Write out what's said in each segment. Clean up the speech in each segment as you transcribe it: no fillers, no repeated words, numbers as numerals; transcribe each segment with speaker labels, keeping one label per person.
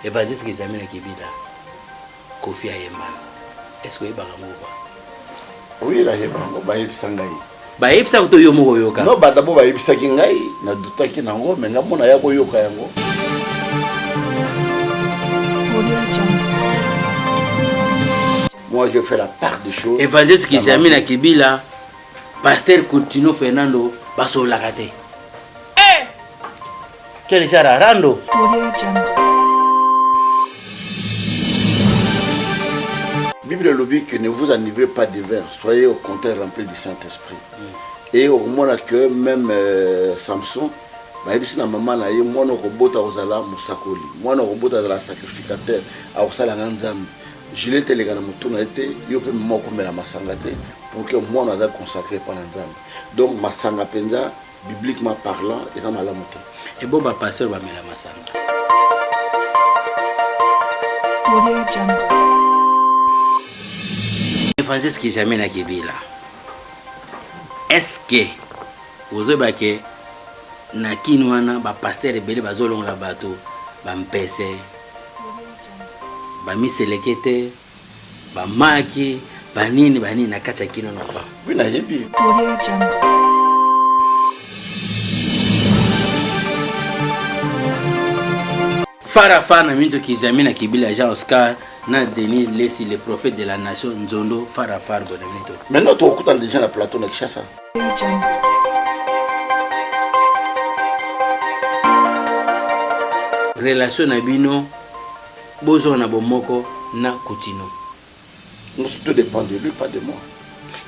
Speaker 1: évangéliste Kizamina Kibila Kofi Ayemba est-ce que ba ngamoba
Speaker 2: oui la yebango ba yebisa ngai
Speaker 1: ba yebisa ko to yo moko yoka
Speaker 2: non ba d'abord ba yebisa ki ngai na dutaki nango mais ngamona ya ko yoka yango. Moi je fais la part des choses.
Speaker 1: Évangéliste Kizamina Kibila pasteur Coutinho Fernando baso lakate quel chara rando.
Speaker 2: Bible lobby que ne vous enivrez pas de vin, soyez au contraire remplis du Saint-Esprit. Et au moment que même Samson, bah ici na maman na ye mwana robota ozala musakoli, mwana robota ozala sacrificateur, a osala nzambe. Je l'ai été les gars na été, yo pe moko mela masanga te pour que mwana aza consacré par nzambe. Donc masanga penza bibliquement parlant, ils ont malamu te.
Speaker 1: Et bon ba pasteur ba mela masanga. Évangéliste Kizamina Kibila. Est-ce que vous avez que na kinwana ba pasteur ebele bazolonga la bato ba mpese ba miselekete ba maki ba nini na kata kinona ba.
Speaker 2: Oui na yebi.
Speaker 1: Farafana minto Kizamina Kibila Jean Oscar na Denis Lessi le prophète de la nation Nzondo Farafar bonamito.
Speaker 2: Maintenant tu écoutes déjà la plateau na Kinshasa.
Speaker 1: Relation na bino bozo na bomoko na Coutinho.
Speaker 2: Tout dépend de lui, pas de moi.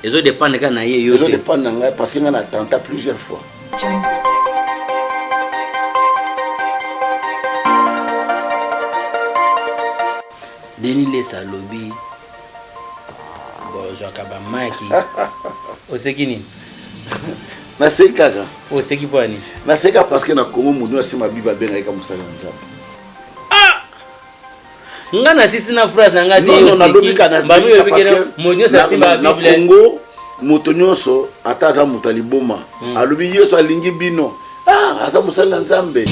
Speaker 1: Les autres dépendent quand na ye yo.
Speaker 2: Les autres dépendent parce qu'il en a tenté plusieurs fois.
Speaker 1: Denis Lessa lobby bozo akaba maki. Osekini.
Speaker 2: Na sekaka.
Speaker 1: Oseki pwani.
Speaker 2: Na seka parce que na Congo mudu asema biba benga eka musala nzambe.
Speaker 1: Ngana sisi na phrase nga te
Speaker 2: yo seki.
Speaker 1: Bamu yo bikena mudu sa simba
Speaker 2: Bible. Na Congo moto nyonso ataza mutaliboma. Alobi yeso alingi bino. Asa musala nzambe.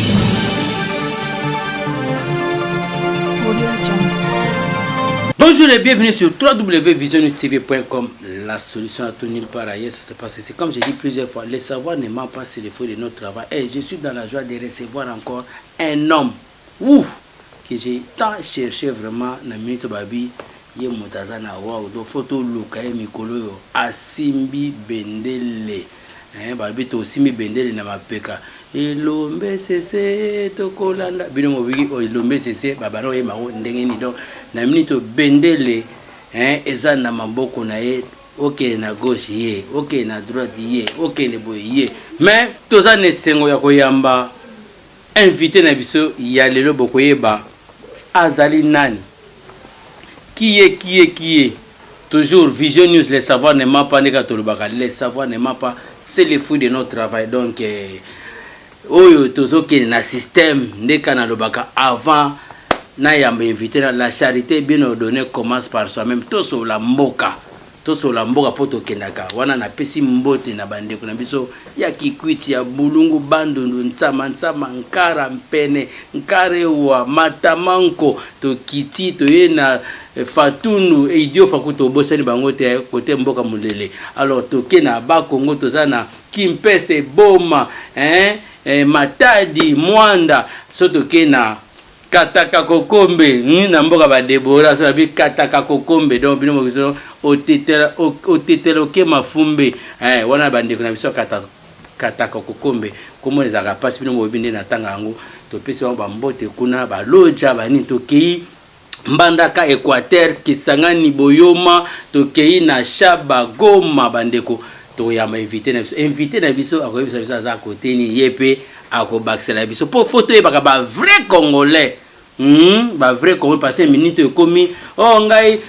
Speaker 1: Bonjour et bienvenue sur www.visionnewstv.com. La solution à tout nulle part ailleurs, ça se passe ici. Comme j'ai dit plusieurs fois, le savoir ne ment pas, c'est le fruit de notre travail. Et je suis dans la joie de recevoir encore un homme, ouf, que j'ai tant cherché vraiment dans minute babi. Ye mutazana wa do photo luka ye mikolo yo asimbi bendele. Babi to simbi bendele na mapeka. Ilombe sese tokolanda bino mobiki o ilombe sese babano ye mango ndenge ni donc na minute bendele eza na maboko na ye OK na gauche ye OK na droite ye OK le boye ye mais toza ne sengo ya koyamba invité na biso ya lelo bokoyeba azali nani qui est toujours Vision News, le savoir ne ment pas, le savoir ne ment pas, c'est le fruit de notre travail. Donc oyo tozoke na système ndeka na lobaka avant na yamba invité la charité bien ordonnée commence par soi-même toso la mboka poto kendaka wana na pesi mbote na bandeko na biso ya kikwiti ya bulungu bandundu ntsama nkara mpene nkare wa matamanko to kiti to yena fatunu idio fakuto bosani bango te côté mboka mulele alors to kena ba Kongo tozana kimpese boma matadi mwanda soto kena kataka kokombe na mboka ba Debora so bi kataka kokombe donc bino mokiso otetela ke mafumbe wana bandeko na biso kataka kokombe komo ezaka pasi bino mobinde na tanga yango to pesi ba mbote kuna ba loja bani to kei mbandaka Équateur Kisangani Boyoma to kei na Shaba Goma bandeko to yama invité na biso akoyebisa biso za côté ni yepe akobakisela na biso po photo ebaka ba vrai congolais ba vrai congolais passer minute ekomi ngai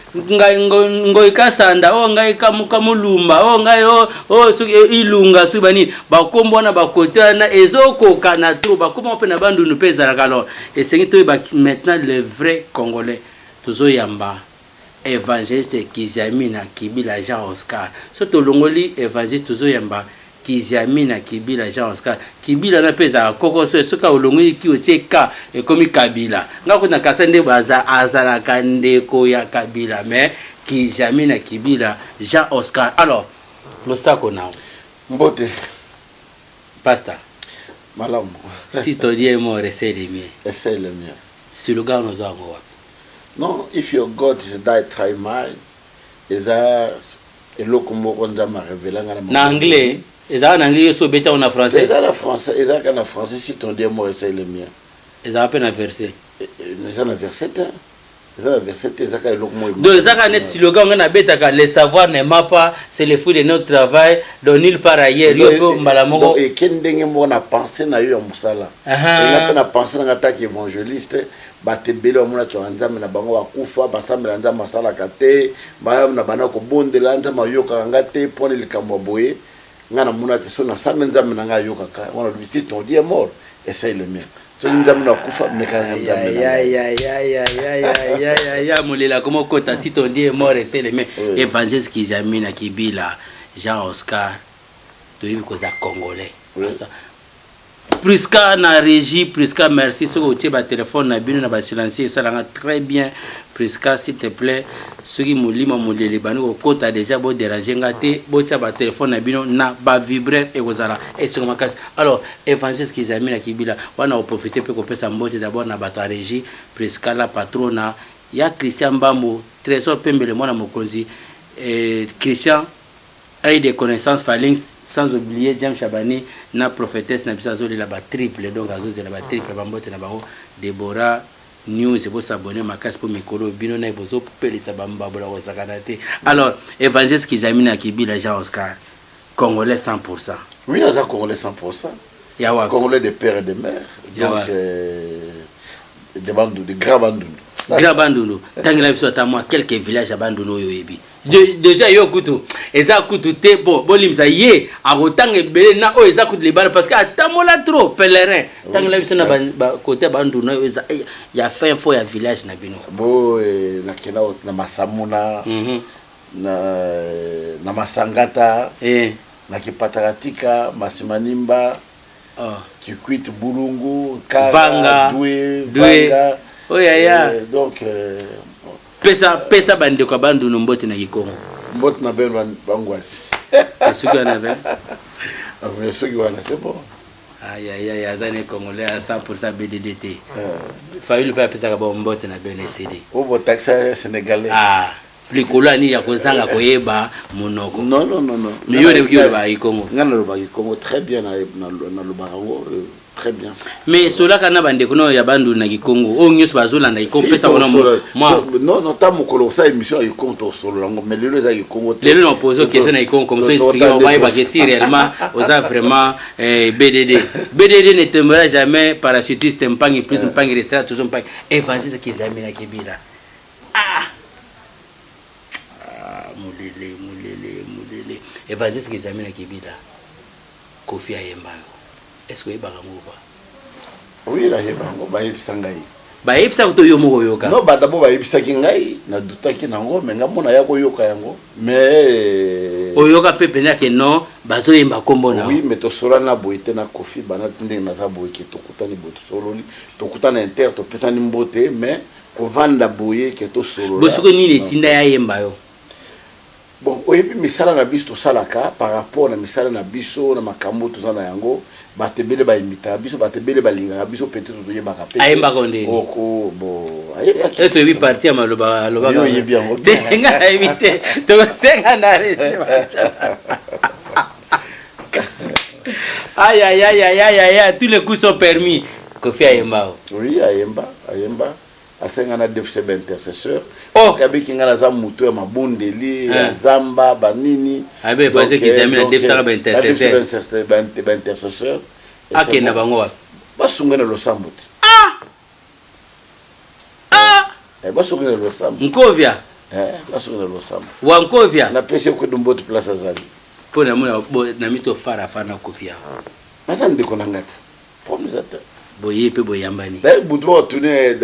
Speaker 1: ngoi kasanda ngai kamulumba ngai ilunga su bani bakombo na bakota na ezokoka na trop bakoma pe na bandunu peza la alors et c'est to ba maintenant le vrai congolais tozo yamba évangéliste Kizamina Kibila Jean Oscar soto longoli évangéliste tozo yamba Kizamina Kibila Jean Oscar Kibila na pesa koko soka olongi ki oteka ekomi Kabila ngako na kasende baza azala kandeko ya Kabila mais Kizamina Kibila Jean Oscar. Alors le sako nao
Speaker 2: mbote
Speaker 1: pasta
Speaker 2: malamu
Speaker 1: si ton Dieu est mort essaie le mien
Speaker 2: essaie le mien
Speaker 1: si le gars nous a ngwa
Speaker 2: non if your God is die try mine eza eloko moko nzama révéler
Speaker 1: na anglais eza na anglais so beta na français
Speaker 2: eza na français eza kana français si ton Dieu est mort essaie le mien
Speaker 1: eza à peine verset
Speaker 2: eza na verset eza na verset eza ka eloko moko
Speaker 1: donc eza ka net slogan on a beta ka le savoir ne ment pas c'est le fruit de notre travail donc nulle part ailleurs yo mbala moko
Speaker 2: et kendenge mo na penser na yo ya musala et na na penser na ta ki évangéliste batebele omona ki wanzambe na bango wakufa basambe na nzambe masala kate ba na bana ko bondela nzambe yoka ngate pone likambo boye ngana mona ki so na sambe nzambe na nga yoka ka wana lui ton Dieu est mort essaye le mien so nzambe na kufa mekanga nzambe
Speaker 1: ya molela comment kota si ton Dieu est mort essaye le mien évangile Kizamina Kibila Jean Oscar to yibi ko za congolais Priska na régie, Priska merci. Si vous avez un téléphone, na ba silencier, ça rend très bien. Priska s'il te plaît, ceux qui m'ont modèle Libanais, au côté déjà beau déranger, ngate, beau tia ba téléphone na bino na ba vibrer et gozala. Et sur ma casse. Alors, évangile Kizamina Kibila, on a profité pour qu'on puisse mbote d'abord na ba régie, Priska la patrona, ya Christian Bambo, trésor pembele moi na mokonzi, Christian a eu des connaissances Phalanx. Sans oublier James Chabani na prophétesse na bisazo de la ba triple donc azo de la ba triple bambote na bango Deborah news et vous s'abonner ma casse pour mikolo bino na bozo pele sa bamba bola ko sakanate. Alors évangile Kizamina Kibila Jean Oscar congolais 100%.
Speaker 2: Oui, on a congolais 100%.
Speaker 1: Yawa
Speaker 2: congolais de père et de mère. Donc de bandu de grand bandu.
Speaker 1: Grand bandu. Tangela biso ta moi quelques villages à bandu no yoyebi. Déjà yo kutu eza kutu te bon limsa ye akotanga ebele na o eza kutu libala parce que atamola trop pèlerin tangela biso na ba côté bandu na eza ya fin fo ya village na bino
Speaker 2: bo na kena na masamuna na masangata na kipataratika masimanimba kikwit bulungu
Speaker 1: vanga
Speaker 2: vanga
Speaker 1: oya
Speaker 2: donc
Speaker 1: pesa bande kwa bandu no mbote na Kikongo
Speaker 2: mbote na ben bangwasi
Speaker 1: suki na ben
Speaker 2: mais suki wana c'est bon
Speaker 1: aïe azane congolais à 100% BDDT faulu pa pesa ka mbote na ben CD
Speaker 2: obo taxa sénégalais
Speaker 1: plus kolani ya kozanga koyeba monoko
Speaker 2: non
Speaker 1: mais yo de ba Kikongo
Speaker 2: ngana lo ba Kikongo très bien na lo barango très bien
Speaker 1: mais cela kana bande kono ya bandu na Kikongo o nyos bazola na Kikongo pesa bona moi
Speaker 2: non ta mokolo ça émission ya Kikongo solo lango mais lelo za Kikongo
Speaker 1: lelo no pose question na Kikongo comme ça expliquer on va que si réellement osa vraiment BDD ne tombera jamais parachutiste mpangi plus mpangi restera toujours mpangi évangile Kizamina Kibila mulele évangile Kizamina Kibila Kofi Ayemba. Est-ce que vous avez
Speaker 2: oui, là, je
Speaker 1: ba yebisa kuto yo moko yoka
Speaker 2: non ba d'abord ba yebisa ki ngai na duta ki nango mais ngamona ya ko yoka yango mais
Speaker 1: oyoka pepe na ke non bazo yemba kombo na
Speaker 2: oui mais to sola na boite na Kofi bana tinde na za boye ki to kutani bote sololi to kutana inter to pesa ni mbote mais ko vanda boye ke to solo
Speaker 1: bo soko ni le tinda ya yemba yo
Speaker 2: bon oyebi misala na biso to salaka par rapport na misala na biso na makambo to na yango batebele ba imita biso batebele ba linga biso peut-être to yeba ka pe
Speaker 1: ayemba konde
Speaker 2: oko bo ayeba
Speaker 1: ki est-ce que parti maloba
Speaker 2: yo yebi yango
Speaker 1: nga éviter to senga na resiba aïe tous les coups sont permis Kofi Ayemba
Speaker 2: oui Ayemba asenga na déficit d'intercesseur parce que avec ngana za muto ya mabondeli ya zamba banini
Speaker 1: abe parce que Kizamina déficit
Speaker 2: d'intercesseur
Speaker 1: akena bango wa
Speaker 2: basunga na losambuti basunga na losambuti
Speaker 1: Nkovia
Speaker 2: basunga na losambuti
Speaker 1: wa Nkovia
Speaker 2: na pese ko dumboto place azali
Speaker 1: pona mona na mito fara fana Kofia
Speaker 2: masa ndiko na ngati pomizata
Speaker 1: boye pe boyambani
Speaker 2: dai budo tourner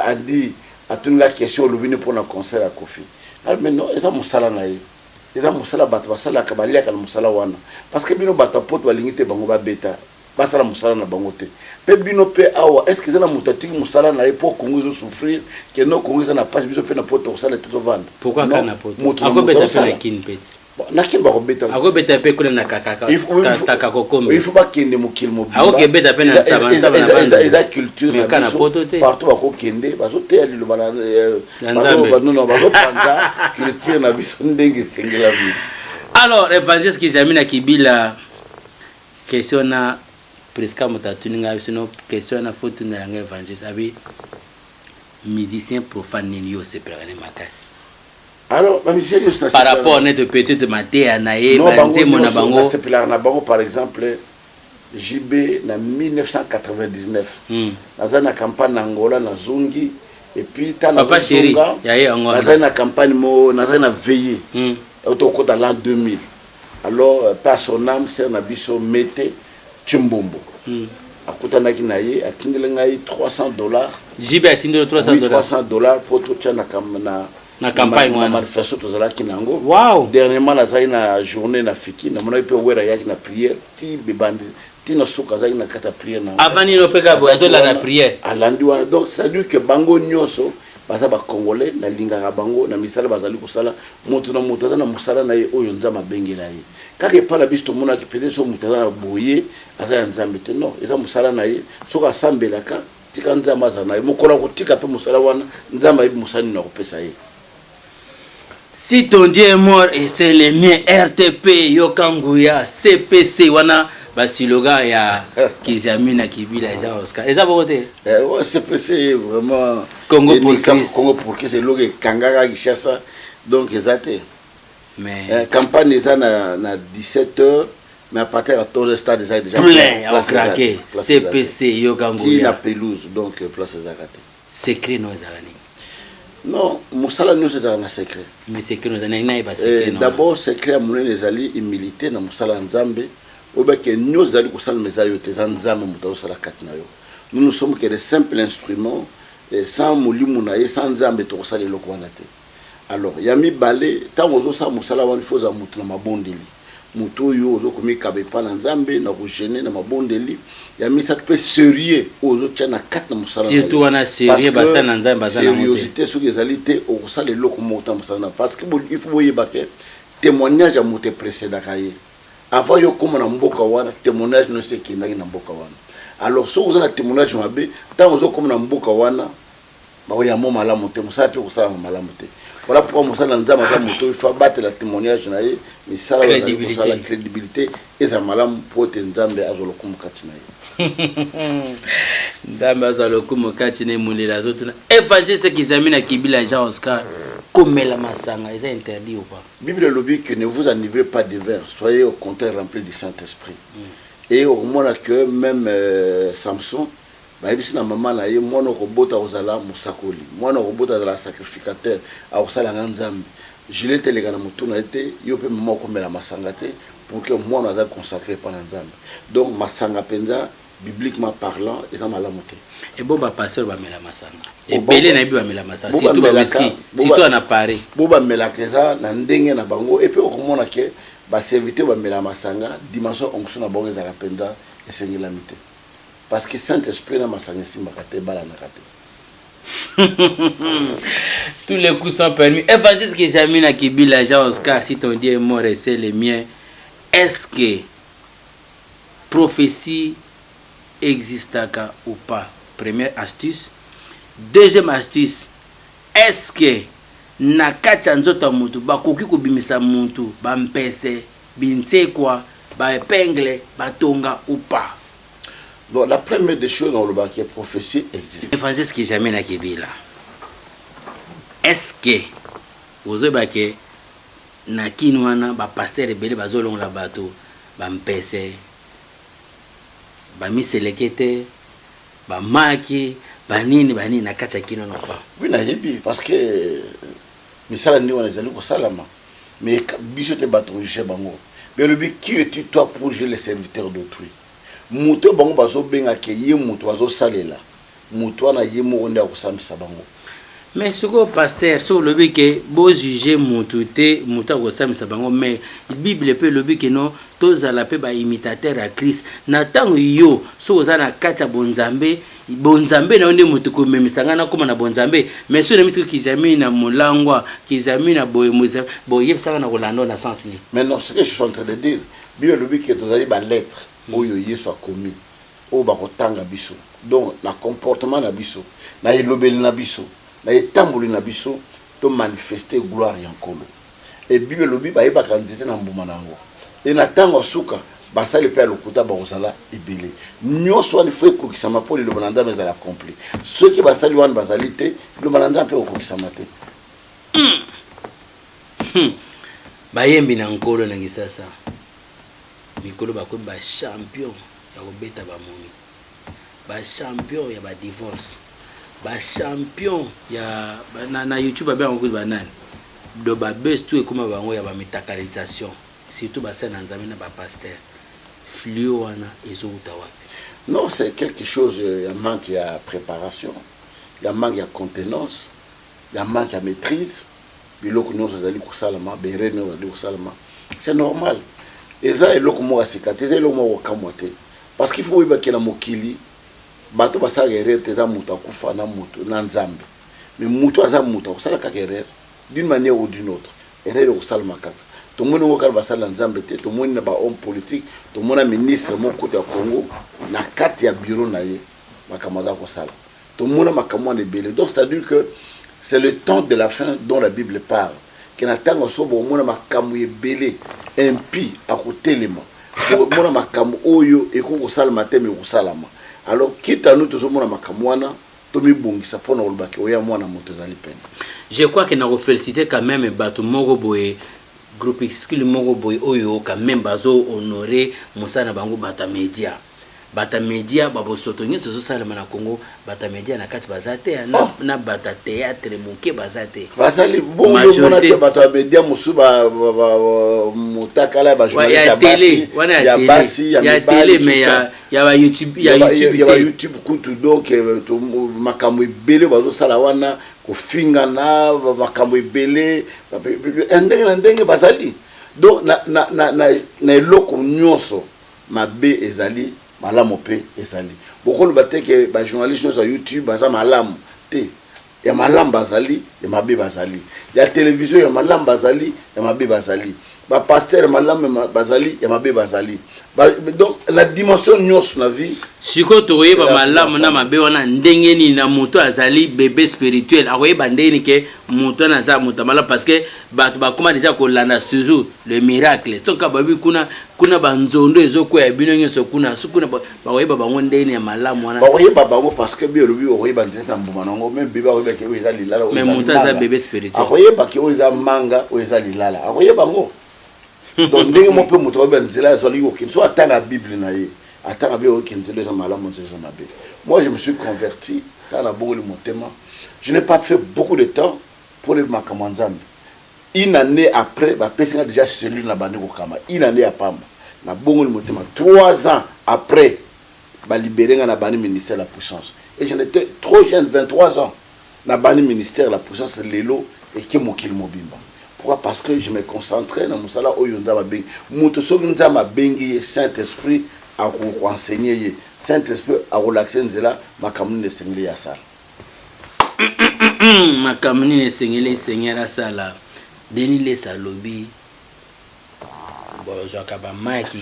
Speaker 2: andi atuni la question lobini pour na concert à Kofi alors mais non eza musala na ye eza musala bato basalaka baliaka na musala wana parce que bino bato poto balingi te bango babeta basala musala na bango te pe bino pe awa est ce que eza na moto atiki musala na ye po kongo ezosouffrir ke no kongo eza na pasi biso pe na poto kosala te tovanda
Speaker 1: pourquoi kana poto akobeta pe na kini peti
Speaker 2: nakini bakobeta
Speaker 1: akobeta pe kule na kakaka
Speaker 2: il faut bakende mokili mobimba
Speaker 1: akokebeta pe na nsaba
Speaker 2: eza culture na biso partout bakokende bazoteya liloba bazopanga culture na biso ndenge esengela bino.
Speaker 1: Alors évangile Kizami na Kibila question na presque motatuni nga sino question na faute na nga évangile abi musicien profane ni yo se prendre makasi.
Speaker 2: Alors
Speaker 1: par rapport net peut-être maté anaye banze mona bango
Speaker 2: c'est pela na bango par exemple JB na 1999 naza na campagne Angola na Zungi et puis ta na
Speaker 1: papa chéri yaye Angola
Speaker 2: naza na campagne mo naza na veillé autour de l'an 2000 alors par son âme c'est na biso mete Chimbombo akutanaki na ye atindela ngai $300
Speaker 1: JB atindela $300
Speaker 2: pour tout na
Speaker 1: campagne
Speaker 2: na manifestation tozalaki nango.
Speaker 1: Wow.
Speaker 2: Dernièrement nazali na journée na fiki na mona pe wera yaki na prière ti bibandi ti na soka zali na kata prière na
Speaker 1: avant ni no peka bozo la na prière
Speaker 2: alandi wana donc ça veut dire que bango nyoso baza ba congolais na lingaka bango na misala bazali kusala moto na moto za na musala na ye oyo nzama bengela ye kaka epala biso mona ki pele so moto na boye aza ya nzambe te non eza musala na ye soka sambelaka tika nzama za na ye mokola ko tika pe musala wana nzama ye musani na kopesa ye.
Speaker 1: Si ton Dieu est mort et c'est le mien, RTP, Yokanguya, CPC, wana basiloga ya Kizami na Kibila Jean Oscar. Et ça vous voter?
Speaker 2: Ouais, CPC vraiment
Speaker 1: Congo pour Christ.
Speaker 2: Congo pour Christ, c'est le Kangara Kishasa. Donc exacté.
Speaker 1: Mais
Speaker 2: campagne ça na 17h, mais à partir de 14h stade déjà
Speaker 1: plein à craquer. CPC Yokanguya.
Speaker 2: La pelouse donc place Zakate.
Speaker 1: Secret nos arani.
Speaker 2: Non, musala nous c'est un secret.
Speaker 1: Mais secret nous na pas secret non.
Speaker 2: D'abord secret mon les ali humilité na musala nzambe obeke nous ali kusala mezayo te nzambe muto sala katina yo. Nous sommes que des simples instruments sans mulimu na ye sans nzambe to kusala lokwa na te. Alors yami balé tant ozo sa musala wan faut za mutu na mabondeli. Mutu yo ozo komi kabepa na nzambe na ko gêner na mabondeli. Yami ça peut sérieux ozo tchana kat na musala.
Speaker 1: Surtout wana sérieux basa na nzambe basa na
Speaker 2: sérieuxité sur les alités au kusala lokwa mutu musala parce que il faut boyer baké témoignage à mutu précédent kaye. Avant yo comme na mboka wana témoignage no se kinaki na mboka wana. Alors so ozo na témoignage mabe tant ozo comme na mboka wana ba ya mo malamu te musala pe kusala malamu te. Voilà pourquoi musala nzama za mutu il faut battre la témoignage na ye mais ça la crédibilité et ça malamu pour te nzambe azolo kumukati na ye.
Speaker 1: Nzambe azolo kumukati na mulila zote na évangile Kizami na Kibila Jean Oscar comme la masanga est interdit ou pas?
Speaker 2: Bible le dit que ne vous enivrez pas de vin, soyez au contraire remplis du Saint-Esprit. Et au moment que même Samson na maman na ye mwana robota ozala musakoli mwana robota ozala sacrificateur a osala nzambe jile te lega na mutu na ete yo pe maman ko mela masanga te pour que mwana aza consacré par nzambe donc masanga penza bibliquement parlant eza malamu te
Speaker 1: et bon ba pasteur ba mela masanga et belé na bi ba mela masanga surtout ba whisky surtout na Paris
Speaker 2: bo ba mela keza na ndenge na bango et puis okomona ke ba serviteur ba mela masanga dimension onction na bango ezaka penza esengela mite. Parce que Saint-Esprit n'a pas
Speaker 1: tous les coups sont permis. Évangile Kizami na Kibila Jean Oscar, si ton Dieu est mort et c'est le mien, est-ce que prophétie existe ou pas? Première astuce. Deuxième astuce, est-ce que na kacha nzota mutu ba koki ko bimisa mutu ba mpese binse kwa ba épingle ba tonga ou pas?
Speaker 2: Donc la première des choses dans le bac est prophétie existe.
Speaker 1: Évangile Kizami na Kibila. Est-ce que vous avez na kinwana ba pasteur ebele bazolong la bateau ba mpese ba miselekete ba maki ba nini na kata kino no pas?
Speaker 2: Oui na yebi parce que misala ndi wana zali ko salama mais biso te bateau je bango. Mais le but qui es-tu toi pour jouer les serviteurs d'autrui? Muto bango bazo benga ke ye muto bazo salela muto na ye mo onde akusambisa bango
Speaker 1: mais ce que pasteur sur le but que beau juger mututé muta ko samisa bango mais Bible peut le but que non tous à la paix ba imitateur à Christ na tango yo so za na kacha bonzambe na onde mutu ko memisanga na koma na bonzambe mais so na mitu kizami na mulangwa kizami na boye boye sanga na kolando na sens ni.
Speaker 2: Mais non, ce que je suis en train de dire, Bible le but que tu as ba lettre oyo yeso a commis o ba ko tanga biso donc na comportement na biso na elobeli na biso na etamboli na biso to manifester gloire ya nkolo et Bible lobi ba yeba kanzete na mbuma nango et na tango suka basali pe lokuta ba kozala ebele nyonso ani faut kokisama po le bananda mais accompli ceux qui basali wan basali te le bananda pe kokisama te
Speaker 1: bayembi na nkolo na ngisasa mikolo ba ko ba champion ya kobeta ba moni ba champion ya ba divorce ba champion ya na YouTube ba ngo ba nani do ba best tout comme bango ya ba métacalisation surtout ba sana nzambe na ba pasteur flio wana ezokuta wapi.
Speaker 2: Non, c'est quelque chose, il y a manque de préparation, il y a manque de contenance, il y a manque de maîtrise. C'est normal. Et ça, parce qu'il faut que la mokili, bato basala erreur teza muta kufa na muto na nzambe. Mais muto aza muta osala ka erreur d'une manière ou d'une autre. Erreur osala makaka. Tout le monde ngo kala basala nzambe te, tout le monde na ba homme politique, tout le monde na ministre mo côté ya Congo na kati ya bureau na ye makamada ko sala. Tout le monde makamwa de belé. Donc c'est-à-dire que c'est le temps de la fin dont la Bible parle. Qui n'attend au sobo mona makambu ye belé impi à côté les mains. Mona makambu oyo et ko salama te me ko salama. Alors quitte à nous tous mona makamwana tomi bongisa pona olbaki oya mwana moto zali peine.
Speaker 1: Je crois que na ko féliciter quand même bato moko boye groupe exclu moko boye oyo quand même bazo honorer musana bango bata media. Bata media babo sotonye so salama na Congo bata media na kati bazate na bata théâtre moke bazate
Speaker 2: bazali bon mona te bata media musuba mutakala ba journaliste ya basi
Speaker 1: ya télé mais ya ba YouTube ya
Speaker 2: YouTube kutu donc makambo ebele bazo sala wana ko finga na makambo ebele ndenge bazali donc na eloko nyonso mabe ezali malamu pe ezali bokolo bateke ba journaliste sur YouTube baza malamu te ya malamu bazali ya mabe bazali ya télévision ya malamu bazali ya mabe bazali ba pasteur malamu bazali ya mabe bazali donc la dimension nyos na vie
Speaker 1: siko toyeba malamu na mabe wana ndenge ni na moto azali bébé spirituel akoyeba ndenge ke moto na za moto mala parce que ba koma déjà ko landa toujours le miracle donc babi kuna banzondo ezoko ya bino nyoso kuna sukuna bakoyeba bango ndenge ya malamu wana
Speaker 2: bakoyeba bango parce que biologie okoyeba ndeta mbuma nango même bébé akoyeba ke oza lilala
Speaker 1: mais moto za bébé spirituel
Speaker 2: akoyeba ke oza manga oza lilala akoyeba bango donc ndenge mo pe moto oba nzela zoli okin so atanga bible na ye atanga bi okin nzela za malamu nzela mabe. Moi je me suis converti dans la bonne motema. Je n'ai pas fait beaucoup de temps pour le makamanzambe. Une année après ba pesinga déjà celui na bandi ko kama une année après na bongo motema 3 ans après ba libérer na bandi ministère de la puissance et j'en étais trop jeune 23 ans na bandi ministère de la puissance lelo et qui mokil mobimba. Pourquoi? Parce que je me concentrais dans mon salaire au yonda mabengi muto soki nza mabengi Saint-Esprit a ko enseigner Saint-Esprit a relaxer nzela makamuni ne sengeli ya sala
Speaker 1: makamuni ne sengeli seigneur sala Denis les salobi bonjour kaba maki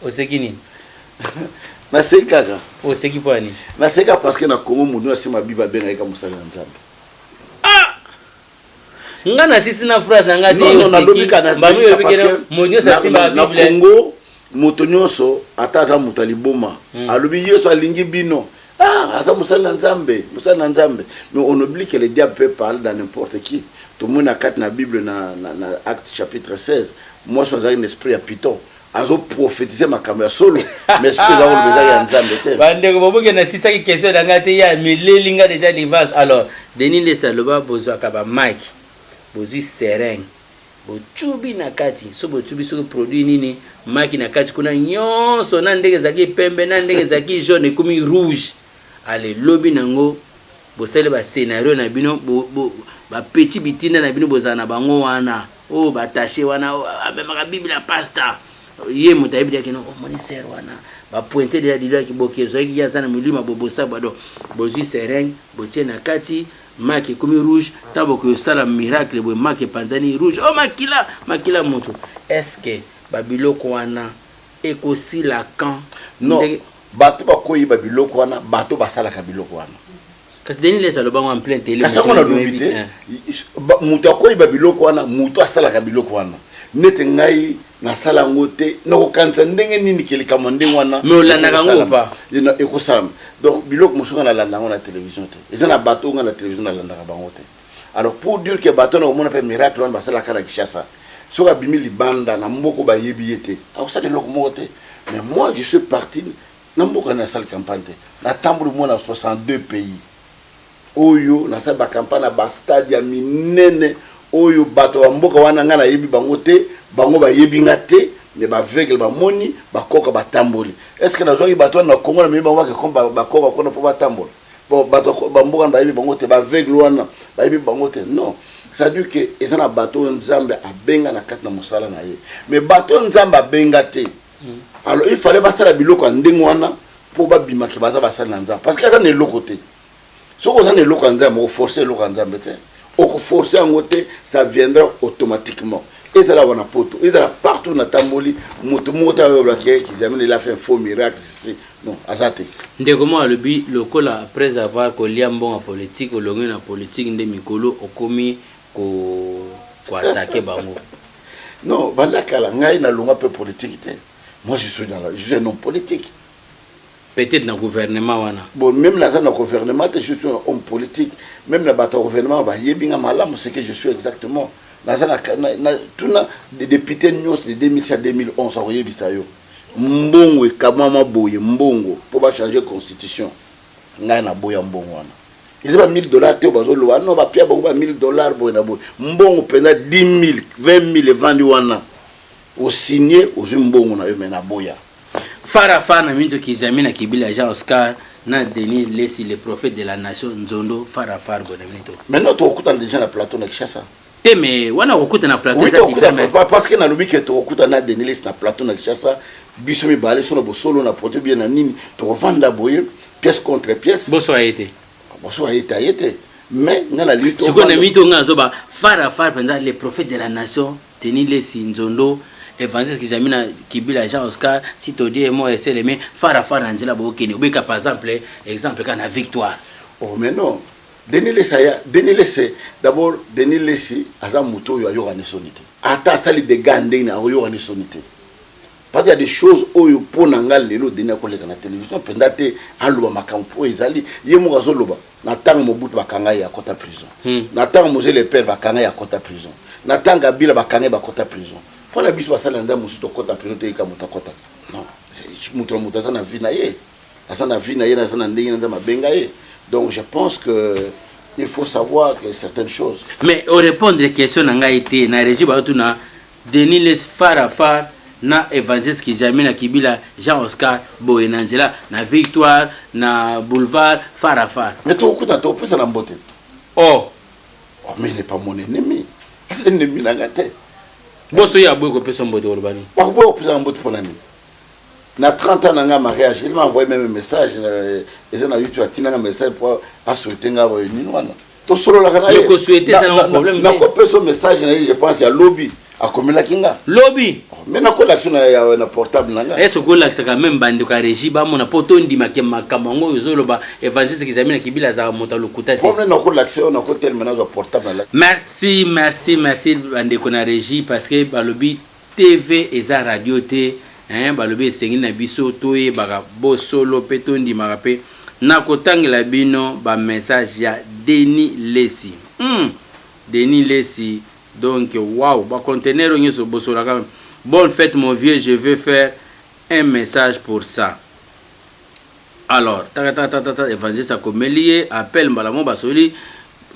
Speaker 1: osekini
Speaker 2: na sekaka
Speaker 1: oseki pwani
Speaker 2: na seka parce que na Congo mudu asima biba benga eka musala nzambe
Speaker 1: ngana sisi na phrase nga te oseki bamu yobikena monyo sa simba
Speaker 2: na Congo moto nyonso ataza mutaliboma alobi yeso alingi bino asa musala nzambe mais on oublie que le diable peut parler dans n'importe qui. Tout le monde a quatre dans la Bible dans Acte chapitre 16 moi je suis un esprit à Python azo prophétiser ma caméra solo mais esprit là on besoin ya nzambe te
Speaker 1: bande ko boboke na sisa ki question nga te ya milelinga déjà divas. Alors Denis de Saloba bozo akaba Mike bozi serein bo chubi na kati so bo chubi so produit nini Mike na kati kuna nyonso na ndenge zaki pembe na ndenge zaki jaune komi rouge. Allez lobby nango bosale ba scénario na bino ba petit bitinda na bino bozana bango wana oh bataché wana amemaka Bible pasta ye moto ayebi ke no oh moniteur wana ba pointer de dilo ki bokezo ki ya sana mulima bobosa bado bozui sereng botie na kati maki komi rouge tabo ko sala miracle bo maki panzani rouge oh makila moto est-ce que babiloko wana ekosi la kan
Speaker 2: non bato bakoyi babiloko wana bato basala ka biloko wana
Speaker 1: kasi Denis Les alobango en plein télé
Speaker 2: kasi on a lobité muto akoyi babiloko wana muto asala ka biloko wana nete ngai na sala ngote noko kanza ndenge nini kelika ndenge wana
Speaker 1: mais olandaka ngo pa
Speaker 2: ekosala donc biloko mosuka na landango na télévision te eza na bato nga na télévision na landaka bango te alors pour dire que bato na omona pe miracle wana basala kala Kinshasa soka bimi libanda na mboko ba yebi yete akosala loko moko te mais moi je suis parti na mboko na salle campagne te na tambour mo na 62 pays oyo na salle ba campagne ba stade ya minene oyo bato wa mboka wana nga na yebi bango te bango ba yebi nga te mais ba vegle ba moni ba koka ba tamboli est-ce que na zo bato na Congo na mebi bango ke komba ba koka kona po ba tamboli bon bato ba mboka ba yebi bango te ba vegle wana ba yebi bango te non ça dit que ils ont bato nzambe abenga na kati na musala na ye mais bato nzambe abenga te alors il fallait passer la biloko ndenge wana pour ba bima ki baza basala na nzambe parce que ça ne lokote soko ça ne loko nzambe o forcer loko nzambe te o ko forcer en côté ça viendra automatiquement et ça là wana poto et ça là partout na tamboli moto mota yo qui jamais il a fait un faux miracle c'est non azate
Speaker 1: ndeko mo alobi lokola après avoir kolia mbongo politique olongi na politique nde mikolo okomi ko attaquer bango
Speaker 2: non banda kala ngai na longa peu politique te moi je suis un homme politique
Speaker 1: peut-être dans le gouvernement wana
Speaker 2: bon même là dans le gouvernement je suis un homme politique même dans le gouvernement ba yebinga malamu c'est que je suis exactement dans na tuna des députés nyos de 2000 à 2011 a yebisa yo mbongo ekamama boye mbongo pour ba changer constitution ngai na boya mbongo wana ils ont $1000 te bazolo wana ba pia ba $1000 boye na boye mbongo pena 10000 20000 vendu wana au signé aux mbongo na yo mena boya
Speaker 1: fara na minto kizamina kibila Jean Oscar na Denis Lesi le prophète de la nation nzondo fara bona minto
Speaker 2: maintenant tu okuta déjà na plateau na Kinshasa
Speaker 1: te mais wana okuta na plateau
Speaker 2: parce que na lobi que tu okuta na Denis Lesi na plateau na Kinshasa biso mi balé sur le solo na proto bien na nini to vanda boye pièce contre pièce
Speaker 1: boso a été
Speaker 2: mais ngana lito
Speaker 1: siko na minto nga zoba fara pendant le prophète de la nation Denis Lesi nzondo évangile kizamina kibila Jean Oscar si to die mo essayer mais fara nzela bokeni obeka par exemple kana victoire
Speaker 2: oh mais non Denis Lesi d'abord Denis Lesi aza muto yo ayoka nesonité ata sali de gande na ayoka nesonité parce qu'il y a des choses où pour nangal lelo Denis ko leka na télévision pendate aluba makampo ezali yemo gazoloba na tanga mobutu bakanga ya kota prison na tanga Moselle le père bakanga ya kota prison na tanga bila bakanga ba kota prison pour la biso basala nda musuto kota prison te ka mutakota non muto mutaza na vie na ye asana vie na ye na sana ndenge na mabenga ye donc je pense que il faut savoir que certaines choses
Speaker 1: mais au répondre aux questions nga été na régie ba tuna Denis Les fara na évangile kizamina kibila Jean Oscar Boenanzela na victoire na boulevard fara
Speaker 2: mais tu okuta to pesa na mbote
Speaker 1: oh
Speaker 2: mais il n'est pas mon ennemi c'est un ennemi na gate
Speaker 1: boso ya boy ko pesa mbote urbani
Speaker 2: wa ko pesa mbote pour nani na 30 ans na mariage il m'a envoyé même un message et ça na YouTube atina un message pour a souhaiter nga ba ni wana to solo la kana
Speaker 1: ko souhaiter ça un problème
Speaker 2: na ko pesa message na je pense ya lobby a komela kinga
Speaker 1: lobby
Speaker 2: mais na ko l'action na portable nanga
Speaker 1: est-ce que l'action quand même bandi ka régie ba mona poto ndima ke makamango yozoloba évangile kizamina kibila za mota lokuta te
Speaker 2: problème na ko l'action na ko tel menace portable na
Speaker 1: merci bandi ko na régie parce que balobi TV eza radio te balobi esengi na biso toye baka bo solo pe tondi makape na kotangela bino ba message ya Denis Lesi Denis Lesi donc waouh ba conteneur nyeso bosola quand même bonne fête mon vieux je veux faire un message pour ça alors ta évangile ça comme lié appel mbalamo basoli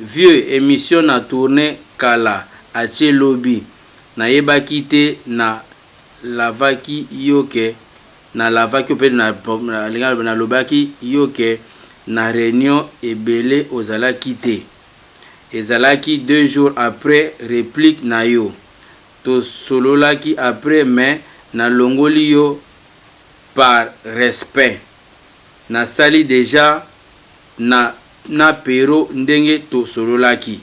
Speaker 1: vieux émission na tourner kala ache lobby na yeba kite na lavaki yoke na lavaki pe na lobaki yoke na réunion ebele ozalaki te. Ezalaki 2 jours après réplique na yo. To sololaki après mais na longoli yo par respect. Na sali déjà na pero ndenge to sololaki.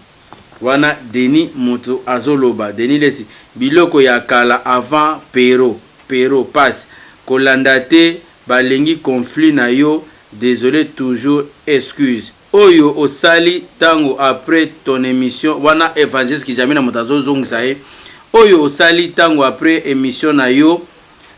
Speaker 1: Wana Denis moto azoloba. Denis lesi biloko ya kala avant pero passe. Kolanda te balengi conflit na yo. Désolé toujours excuse. Oyo osali tango après ton émission. Wana évangéliste qui jamais na motazo zongsae. Oyo osali tango après émission na yo.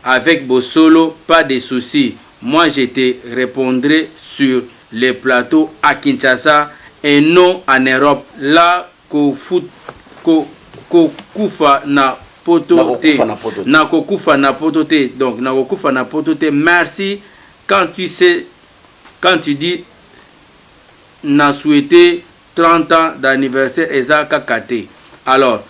Speaker 1: Avec Bosolo, pas de soucis. Moi, je te répondrai sur les plateaux à Kinshasa et non en Europe. Là, kufa na potote. Nakokufa na potote. Donc, nakokufa na potote. Merci. Quand tu dis n'a souhaité 30 ans d'anniversaire Ezaka Kate. Alors,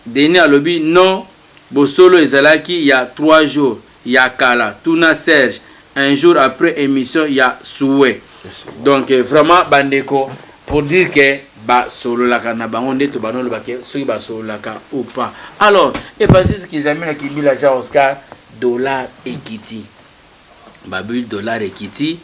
Speaker 1: Denis Alobi, non. Bosolo ezalaki il y a 3 jours, il y a Kala, Tuna Serge, un jour après émission, il y a Soué. Donc vraiment bandeko pour dire que ba solo la kana bango ndeto banolo bake soki ba solo la ka ou pas. Alors, évangéliste qui jamais na kibila ja Oscar dollar ekiti. Ba bu dollar ekiti,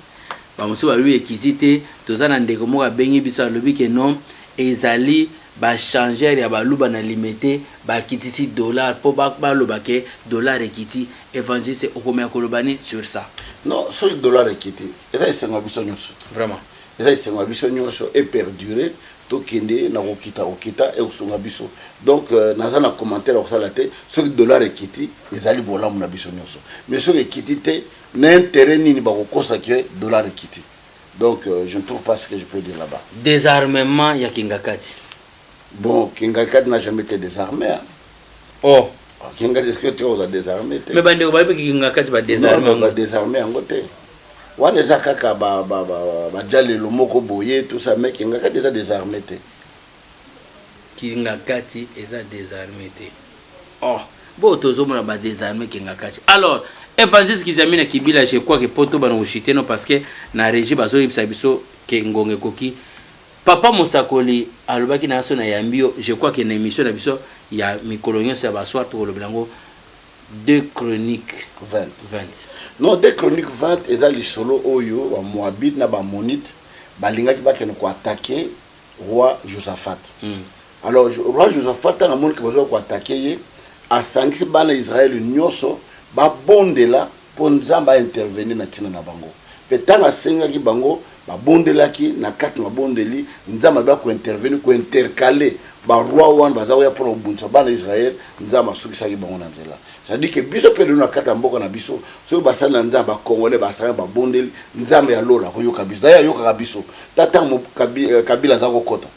Speaker 1: ba muso ba lu ekiti te, tozana ndeko moka bengi bisa lobi ke non ezali ba changer ya baluba na limité ba kitisi dollar po ba loba ke dollar ekiti. Évangéliste okomea kolobani sur ça. Non,
Speaker 2: ce dollar ekiti eza esenga biso nyonso
Speaker 1: vraiment
Speaker 2: eza esenga biso nyonso et perdurer to kende na okita et osonga biso. Donc naza na commentaire osala te ce dollar ekiti ezali bolamu na biso nyonso mais ce ekiti te na intérêt nini ba kokosa ke dollar ekiti. Donc je ne trouve pas ce que je peux dire là-bas.
Speaker 1: Désarmement ya Kingakati.
Speaker 2: Bon, Kingakati n'a jamais été désarmé. Hein?
Speaker 1: Oh.
Speaker 2: Kingakati, est-ce que tu as désarmé?
Speaker 1: Mais bande ko babe Kingakati ba désarmé.
Speaker 2: Non, ba désarmé en côté. Wana za kaka ba jale lo moko boye tout ça mais Kingakati déjà désarmé té.
Speaker 1: Kingakati eza désarmé té. Oh, bo tozo mona ba désarmé Kingakati. Alors, évangéliste qui zamina kibila je crois que poto bana oshité non parce que na régie bazo ibisa biso ke ngonge koki. Papa Mosakoli alobaki na so na yambio, je crois que na émission na biso ya mikolonyo sa ba soir to lobelango 2 chroniques 20.
Speaker 2: Non, 2 chroniques 20 ezali solo oyo wa Moabit na ba Monite balingaki ba kene ko attaquer roi Josaphat. Alors roi Josaphat na moni ke bazo ko attaquer ye asangisi bana Israël nyoso ba bondela po nzamba intervenir na tina na bango. Petanga sengaki bango ba bondelaki na kati na bondeli nzamba ba ko intervenir ko intercaler ba roi wan bazawo ya pona ubunza bana Israël nzamba sukisaki bango na nzela. Ça dit que biso pe na kati mboka na biso so basala nzamba congolais basala ba bondeli nzamba ya lola ko yoka biso ya yoka biso tata mo kabila za ko kota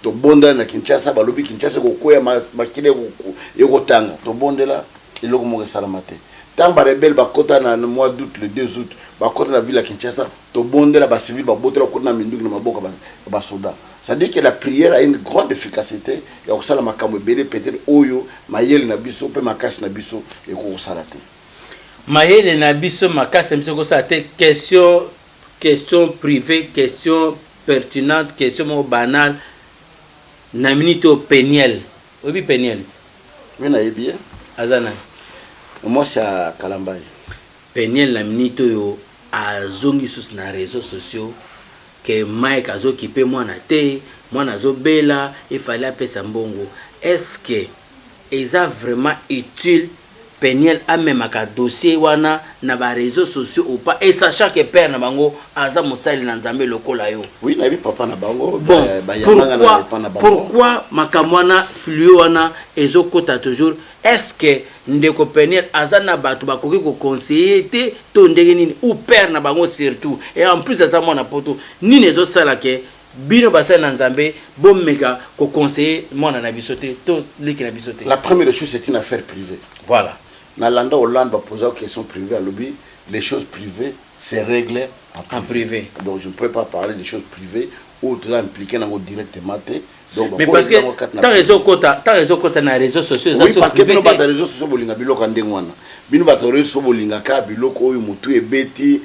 Speaker 2: to bondela na Kinshasa balobi Kinshasa ko koya makile ko yokotanga to bondela iloko mo salamate. Tant ba rebelle ba kota na mois d'août le 2 août ba kota na ville à Kinshasa to bondela ba civil ba botela ko na minduki na maboka ba soda. Ça dit que la prière a une grande efficacité et au sala makambo belé peut-être oyo mayele na biso pe makasi na biso e ko sala te.
Speaker 1: Mayele na biso makasi na biso ko sala te. Question privée, question pertinente, question banale na minito Peniel. Obi Peniel.
Speaker 2: Oui na bien.
Speaker 1: Azana.
Speaker 2: Moi c'est à Kalambaye.
Speaker 1: Peniel la minito yo azongi sus na réseaux sociaux que Mike azo kipe mwana te, mwana azo bela, il fallait appeler Sambongo. Est-ce que ça vraiment utile Peniel a même un dossier wana na ba réseaux sociaux ou pas et sachant que père na bango aza mosali na nzambe lokola yo.
Speaker 2: Oui, na bi papa na bango.
Speaker 1: Bon, pourquoi makamwana fluo wana ezokota toujours? Est-ce que ndeko Peniel azana batu bakoki ko conseiller te to ndenge nini ou père na bango surtout et en plus aza mwana poto nini ezo sala ke bino basala na nzambe bomeka ko conseiller mwana na bisote to liki na bisote?
Speaker 2: La première chose c'est une affaire privée.
Speaker 1: Voilà.
Speaker 2: Na landa Hollande va poser une question privée à lobby, les choses privées c'est réglé en privé. Donc je ne peux pas parler des choses privées ou tu as impliqué dans directement. Donc,
Speaker 1: mais parce que tant réseau côté na réseaux sociaux,
Speaker 2: oui, parce que nous pas réseaux sociaux bolinga biloko ndengwana. Bino ba réseaux bolinga ka biloko oyo mutu ebeti,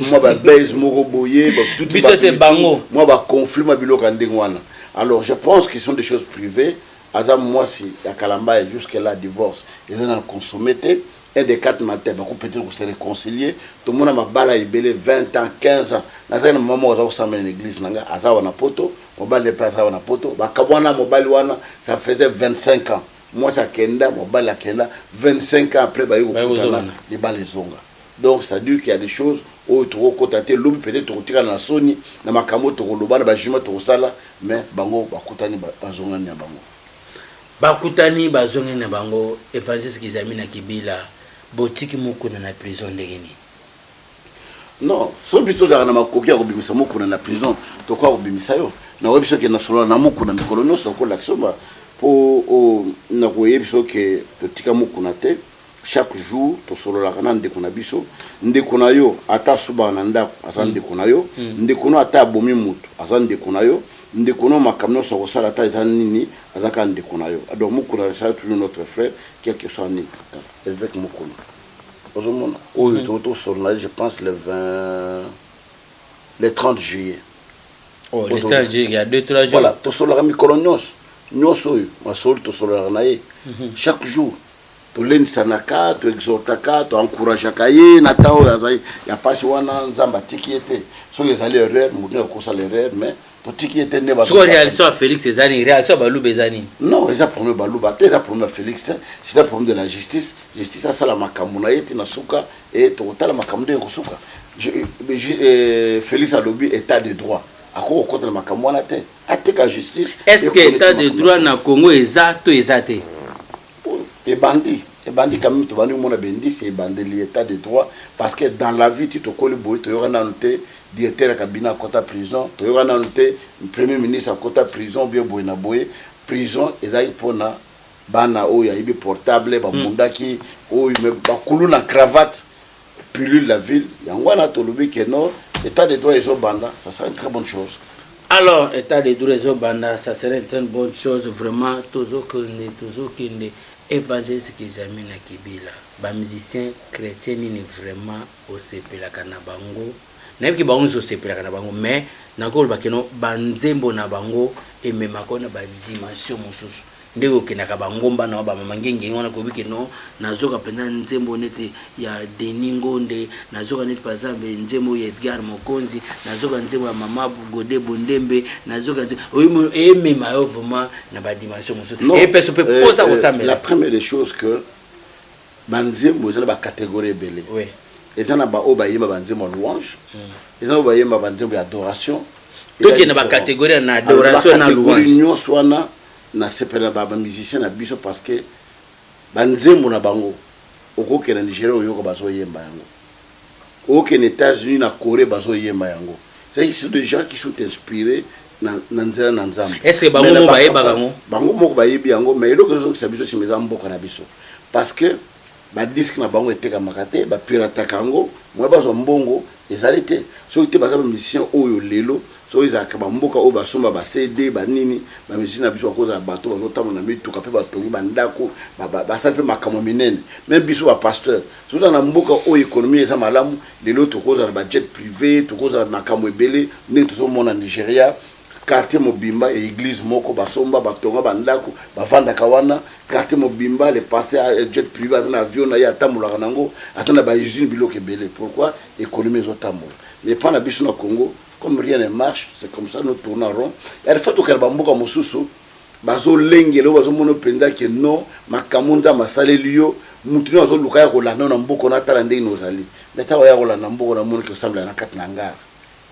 Speaker 2: moi ba base moko boye, ba tout
Speaker 1: bisote bango.
Speaker 2: Moi ba conflit ma biloko ndengwana. Alors je pense que ce sont des choses privées. Azam moi si ya Kalamba et jusque là divorce, ils ont consommé et des 4 matins, bah peut-être se réconcilier. Tout le monde a bala ibele 20 ans, 15 ans. Dans un moment où on s'emmène l'église nanga, azawa na poto, mobile de pas azawa na poto, bah kabwana mobile wana, ça faisait 25 ans. Moi ça kenda, mobile la kenda 25 ans après bah il les balles zonga. Donc ça dit qu'il y a des choses où tu recotaté l'homme peut-être tu tires dans la Sony, dans ma camo tu roloba na bajima tu sala, mais bango bakutani bazonga ni bango.
Speaker 1: Bakutani bazonga na bango, Evangeliste Kizamina Kibila. Botiki moko na prison ndengeni.
Speaker 2: Non, so biso za na makoki ya kobimisa moko na prison, to kwa kobimisa yo. Na webiso ke na solo na moko na mikolo nyonso ko l'action po na ko yebiso ke totika moko na te chaque jour to solo la kana ndeko na biso, ndeko na yo ata suba na ndako asa ndeko na yo, ndeko no ata bomi mutu asa ndeko na yo, ndeko no makamno so sala ata eza nini azaka ndeko na yo. Donc moko na ça toujours notre frère quel que soit ni avec moko. Je pense le 30 juillet.
Speaker 1: Oh, le 30 juillet, il y a 2-3 jours.
Speaker 2: Voilà, tu solar la micronos. Nous sommes, ma sol, tu solar la chaque jour. Tu l'en sanaka, tu exhortaka, tu encourages kaye, natao, il y a pas si on a nzamba tikiete. So ils allaient erreur, nous avons l'erreur, mais tu tikiete ne va pas.
Speaker 1: Soit réaction à Félix Ezani, réaction à Balou Bezani.
Speaker 2: Non, ils ont problème Balou, ils ont problème à Félix, c'est un problème de la justice. Justice a ça la makamuna et na suka et total la makamuna et suka. Félix a lobby état de droit. À quoi contre la makamuna te? Attaque la justice.
Speaker 1: Est-ce que état de droit na Congo exact ou exact?
Speaker 2: Et bandit quand même tu vas nous mon bendi c'est bandit l'état de droit parce que dans la vie tu te colles boy tu auras noté directeur cabinet à côté prison tu auras noté premier ministre à côté prison bien boy na boy prison ezali pona bana o ya ibi portable ba mundaki o me ba kulu na cravate pilule la ville yangwana to lobi que non état de droit ezo banda ça serait une très bonne chose.
Speaker 1: Alors état de droit ezo banda ça serait une très bonne chose vraiment toujours que Evangeliste Kizamina Kibila, ba musicien chrétien ni vraiment au sepelaka na bango. Na ki bango so sepelaka na bango mais na ko ba keno banzembo na bango et même akona ba dimension mosusu. Ndeko kenaka bango mbana ba mama ngenge ngona ko bikeno nazoka penda nzembo nete ya Deningo nde nazoka nete par exemple nzembo ya Edgar Mokonzi nazoka nzembo ya mama Gode Bondembe nazoka nzembo et même ayo vraiment na ba dimension mosusu. Et personne peut poser au samedi.
Speaker 2: La première des choses que banzembo ezala ba catégorie belé.
Speaker 1: Oui.
Speaker 2: Ezana ba o ba yema banzembo louange. Ezana ba yema banzembo ya adoration.
Speaker 1: Tout qui na ba catégorie na adoration na louange.
Speaker 2: Na sepela ba musicien na biso parce que banzembo na bango okoke na Nigeria oyoko bazo yemba yango okoke na États-Unis na Corée bazo yemba yango c'est des gens qui sont inspirés na nzela na nzambe.
Speaker 1: Est-ce que bango mo ba yeba bango
Speaker 2: bango mo ba yebi yango mais eloko zo ki biso simeza mboka na biso parce que ba disque na bango eteka makate ba pirata kango moi bazo mbongo ezali te so te baza ba musicien oyo lelo so izaka ba mboka o ba somba ba CD ba nini ba musicien na biso akoza na bato bazo tamo na mituka pe ba tongi ba ndako ba sa pe makamo minene même biso ba pasteur so na mboka o économie eza malamu lelo to koza na ba jet privé to koza na makamo ebele ne to so mona Nigeria quartier Mobimba et église moko basomba batonga bandako bavanda kawana quartier Mobimba les passer à jet privé à un avion na ya tamula nango atana ba usine biloko belé. Pourquoi économie zo tamula mais pas na biso na Congo comme rien ne marche c'est comme ça nous tournons en rond et le fait que bamboka mosusu bazo lengelo bazo mono penda que non makamunza masalelio mutino zo lukaya ko la na mboko na tala ndenge nozali mais tawa ya ko la na mboko na mono que semble na kat na ngara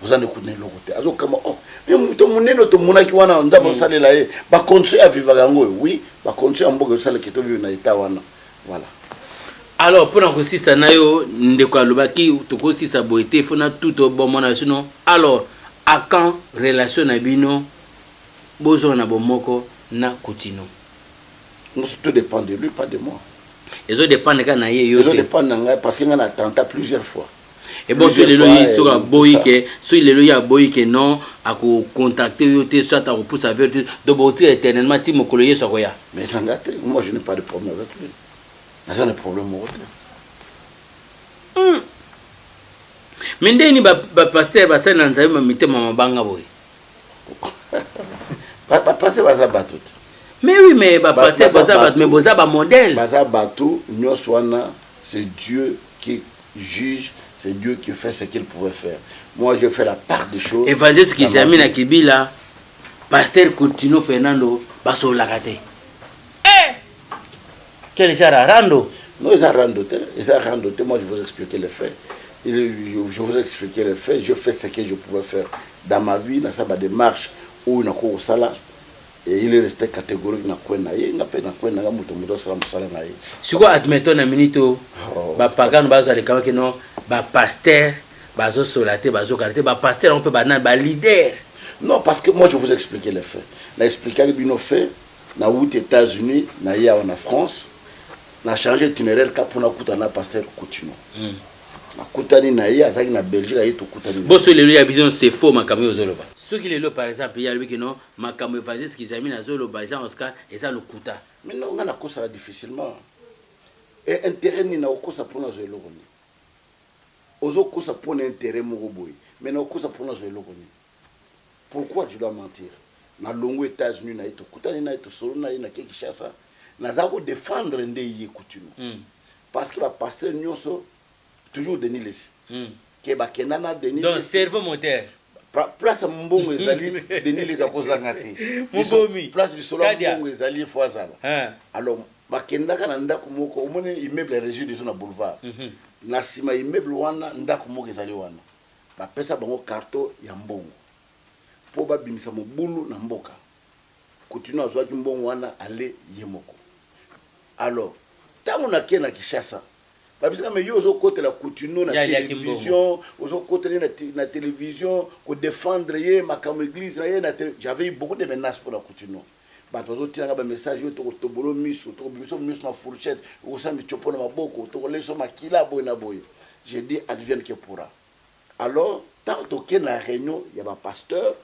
Speaker 2: vous en écoutez le côté azo kama oh mais to muneno to munaki wana ndaba salela ye ba continuer à vivre yango oui ba continuer mboko sala ke to vivre na état wana voilà.
Speaker 1: Alors pour en ça nayo ndeko alobaki toko si sa boité fona tout au bon mona sinon alors à quand relation na bino bozo na bomoko na Coutinho
Speaker 2: tout dépend de lui pas de moi
Speaker 1: les autres dépendent quand na ye yo
Speaker 2: les autres dépendent parce qu'il en a tenté plusieurs fois.
Speaker 1: Et bon, sur les lois, sur la boïque, sur les lois, boïque, non, à contacter, soit à repousser à vertu, de beauté éternellement, tu me collier sur quoi.
Speaker 2: Mais ça gâte, moi je n'ai pas de problème avec lui. Mais ça n'est pas de problème au retour.
Speaker 1: Mais ndeni ba passer ba ça nanzaye ma mité mama banga boy.
Speaker 2: Passer baza batout.
Speaker 1: Mais oui, mais ba passer baza batout, mais boza ba modèle.
Speaker 2: Baza batou, nyoswana, c'est Dieu qui juge, c'est Dieu qui fait ce qu'il pouvait faire. Moi, je fais la part des choses.
Speaker 1: Évangéliste qui s'est mis à Kibila, pasteur Coutinho Fernando, baso lagate. Quel genre à rando?
Speaker 2: Non, ils ont randoté. Moi, je vous expliquer les faits. Je vous expliquer les faits. Je fais ce que je pouvais faire dans ma vie, dans sa démarche où il a couru ça. Et il est resté catégorique dans quoi naïe, n'a pas dans quoi naïe, muto muto salam salam naïe.
Speaker 1: Si quoi admettons na minito, ba pagan bazo ale kawa que non, ba pasteur, bazo solaté, bazo karité, ba pasteur on peut ba nan ba leader.
Speaker 2: Non, parce que moi je vous expliquer les faits. Na expliquer que bino fait, na aux États-Unis, na ya en France, na changé itinéraire ka pour na kutana pasteur Coutinho. Na kutani na ya azaki na Belgique ayi to kutani.
Speaker 1: Bon sur les lieux vision c'est faux makamo ozoloba. Ceux qui les lots par exemple, il y a lui qui non, makamo évangéliste qui s'amène à zoloba Jean Oscar et ça le kuta.
Speaker 2: Mais non, on a ça difficilement. Et intérêt ni na okosa pour na zolo koni. Ozo kosa pour intérêt mo boy. Mais na okosa pour na zolo koni. Pourquoi je dois mentir? Na longo États-Unis na ito kutani na ito solo na ina Kinshasa. Na zako défendre ndeye Coutinho. Parce que ba pasteur nyonso toujours Denis Lessi. Ke ba kenana Denis.
Speaker 1: Donc cerveau moteur.
Speaker 2: Place mbongo ezali Denis Lessi akozanga te.
Speaker 1: Mubomi.
Speaker 2: Place du solo mbongo ezali foazala. Alors bakendaka na ndako moko omone immeuble régie de son boulevard. Na sima immeuble wana ndako moko ezali wana. Ba pesa bango carton ya mbongo. Po ba bimisa mobulu na mboka. Coutinho azwaki mbongo wana ale yemoko. Alors, tant on a qui na Kinshasa, parce que mais yo zo côté la Coutinho na télévision, zo côté na télévision, ko défendre yé makam église na j'avais eu beaucoup de menaces pour la Coutinho. Ba tozo tina ba message yo to tobolo miso, to biso miso na fourchette, o sa mi chopo na maboko, to leso makila boy na boy. J'ai dit advienne que pourra. Alors, tant que na réunion, il y a un pasteur.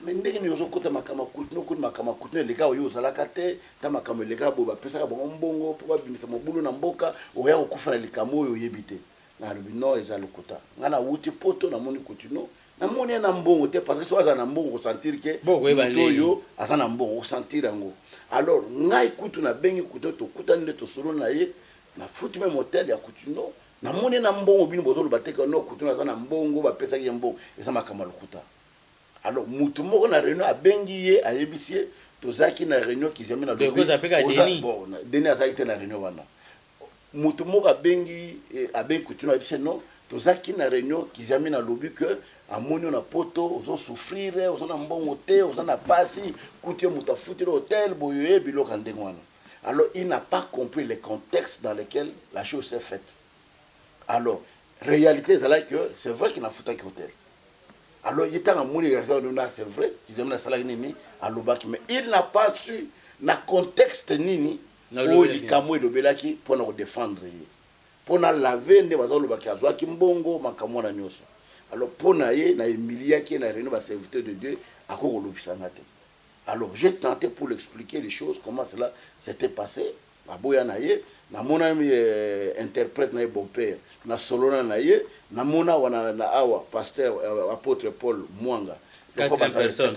Speaker 2: Mais ndenge ni ozo kota makama Coutinho ko makama Coutinho leka oyo zalaka te ta makama leka bo ba pesa ba mbongo po ba bimisa mobulu na mboka oya okufa na likamo oyo yebite na lobi no eza lokuta ngana wuti poto na moni Coutinho na moni na mbongo te parce que so aza na mbongo sentir que oyo aza na mbongo sentir yango. Alors ngai kutu na bengi Coutinho to kutani to solo na ye na futi même hotel ya Coutinho na moni na mbongo bino bozo lo bateka no Coutinho aza na mbongo ba pesa ye mbongo eza makama lokuta. Alors, mutu moko na réunion a bengiye a yebisie tozaki na réunion qui jamais na
Speaker 1: lobi.
Speaker 2: Bon, Denis azaki na réunion wana. Mutu moko a bengi a ben Coutinho a yebisie non, tozaki na réunion qui jamais na lobi que amoni na poto ozo souffrir, ozo na mbongo te, ozo na pasi, Coutinho muta futi l'hôtel boye biloko ndengo wana. Alors, il n'a pas compris le contexte dans lequel la chose s'est faite. Alors, réalité c'est que c'est vrai qu'il n'a foutu qu'un hôtel. Alors, il était en mouni, c'est vrai, ils aiment la salle nini, à l'obaki, mais il n'a pas su, dans le contexte nini, où il kamou et l'obelaki, pour nous défendre. Pour nous laver, nous avons l'obaki, à Zouaki Mbongo, Makamou na Nyosa. Alors, pour nous, na Emilia qui est la réunion, serviteur de Dieu, à quoi l'obisanate. Alors, j'ai tenté pour l'expliquer les choses, comment cela s'était passé. À Boyanaye, na mon ami interprète na bon père, na Solona naye, na mona wana na awa pasteur apôtre Paul Mwanga.
Speaker 1: 4 personnes.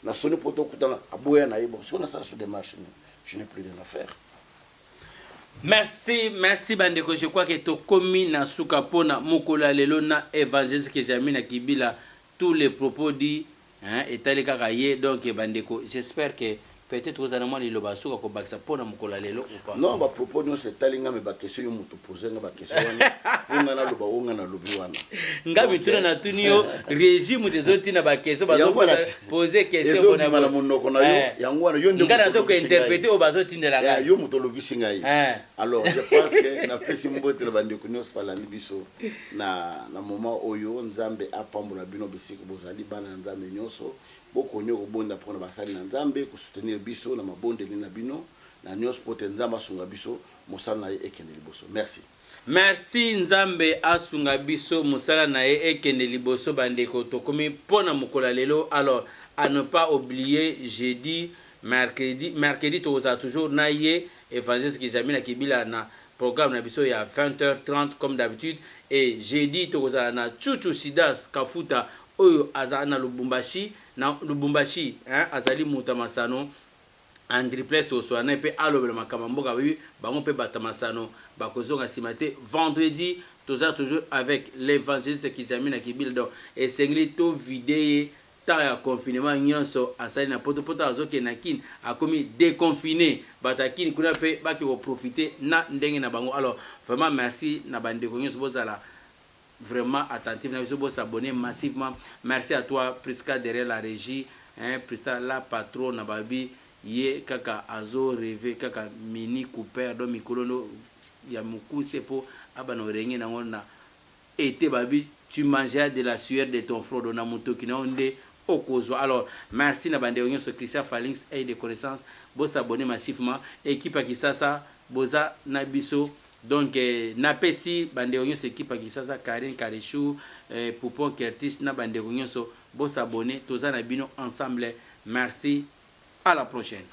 Speaker 2: Na soni poto kutana aboya naye bon, si on a ça sur démarche, je n'ai plus rien à faire.
Speaker 1: Merci bandeko, je crois que to komi na suka pona mukola lelo na évangéliste que j'ai mis na kibila tous les propos dit hein et tali kaka ye donc bandeko, j'espère que peut-être aux animaux les lobasuka ko baksa pona mukola lelo ou pas.
Speaker 2: Non, ba propos non c'est talinga me ba question yo muto poser nga ba question wana na loba wonga na lobi wana
Speaker 1: ngabi tuna na tunio régime de zoti na ba question ba poser question
Speaker 2: pona mala monoko na yo yango wana yo ndeko
Speaker 1: ngana zo ko interpréter o bazo tindela nga
Speaker 2: yo muto lobi singa yi. Alors je pense que na pesi mbote na bandeko nyos fala biso na moment oyo nzambe apambola bino bisiko bozali bana nzambe nyoso boko nyoko bonda pona basali na nzambe ko soutenir biso na mabonde na bino na nyos pote nzamba sunga biso mosala na ekende liboso. Merci.
Speaker 1: Merci Nzambe asunga biso musala na ye ekende liboso bandeko tokomi pona mokola lelo. Alors à ne pas oublier jeudi mercredi toza toujours na ye évangile Kizami na Kibila na programme na biso ya 20h30 comme d'habitude, et jeudi toza na Chuchu Sidas Kafuta oyo aza na Lubumbashi hein, azali mutamasano Andriples to soana pe alobela makamamboka oui bango pe batamasano bakozonga simate vendredi toza toujours avec l'évangéliste Kizami na Kibila. Donc et sengli to vidéo temps ya confinement nyonso asali na poto azoke na kin akomi déconfiné batakin kuna pe baki ko profiter na ndenge na bango. Alors vraiment merci na bandeko nyonso bozala vraiment attentif na biso, s'abonner massivement. Merci à toi Prisca derrière la régie, hein, Prisca la patron na babi ye kaka azo rêver kaka mini Cooper do mikolono ya muku sepo abana renge na ngona été babi tu mangeais de la sueur de ton front na moto ki na onde okozo. Alors merci na bande onyo so Christian Falings et de connaissances bo s'abonner massivement équipe Kisasa boza na biso. Donc napesi bande onyo so équipe Kisasa Karine Karechou Poupon Curtis na bande onyo so bo s'abonner toza na bino ensemble. Merci, à la prochaine.